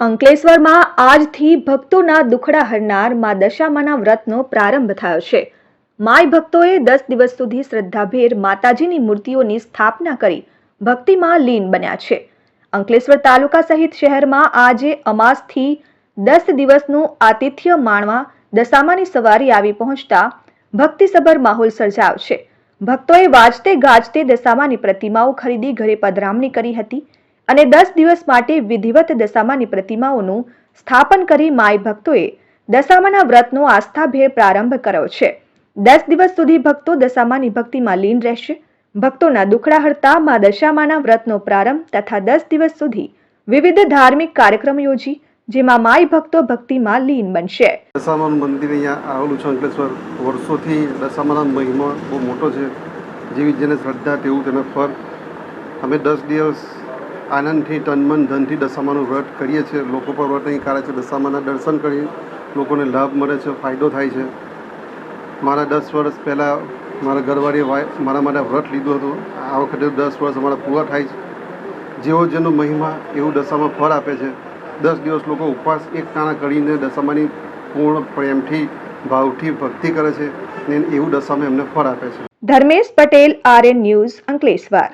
અંકલેશ્વરમાં આજથી ભક્તોના દુખડા હરનાર માં દશામાના વ્રતનો પ્રારંભ થયો છે. માય ભક્તોએ 10 દિવસ સુધી શ્રદ્ધાભેર માતાજીની મૂર્તિઓની સ્થાપના કરી ભક્તિમાં લીન બન્યા છે. અંકલેશ્વર તાલુકા સહિત શહેરમાં આજે અમાસથી 10 દિવસનું આતિથ્ય માણવા દશામાની સવારી આવી પહોંચતા ભક્તિસભર માહોલ સર્જાયો છે. ભક્તોએ વાજતે ગાજતે દશામાની પ્રતિમાઓ ખરીદી ઘરે પધરામણી કરી હતી અને 10 દિવસ માટે વિધિવત દશામાની પ્રતિમાઓનું સ્થાપન કરી માય ભક્તોએ દશામાના વ્રતનો આસ્થાભેર પ્રારંભ કર્યો છે. 10 દિવસ સુધી ભક્તો દશામાની ભક્તિમાં લીન રહેશે. ભક્તોના દુખડા હરતા મા દશામાના વ્રતનો પ્રારંભ તથા 10 દિવસ સુધી વિવિધ ધાર્મિક કાર્યક્રમ યોજી જેમાં માય ભક્તો ભક્તિમાં લીન બનશે. દશામાનું મંદિર અહીંયા આવેલું છે અંકલેશ્વર. વર્ષોથી દશામાના મહિમા બહુ મોટો છે. જેવી જેને શ્રદ્ધા તેવું તેને ફળ. અમે 10 દિવસ આનંદથી તન મન ધનથી દશામાનું વ્રત કરીએ છીએ. લોકો પર વ્રત અહીં કરે છે. દશામાના દર્શન કરી લોકોને લાભ મળે છે, ફાયદો થાય છે. મારા 10 વર્ષ પહેલાં મારા ઘરવાળીએ મારા માટે વ્રત લીધું હતું. આ વખતે 10 વર્ષ અમારા પૂરા થાય છે. જેવો જેનો મહિમા એવું દશામાં ફળ આપે છે. 10 દિવસ લોકો ઉપવાસ એક ટાણા કરીને દશામાની પૂર્ણ પ્રેમથી ભાવથી ભક્તિ કરે છે ને એવું દશામાં એમને ફળ આપે છે. Dharmesh Patel, RN news, Ankleshwar.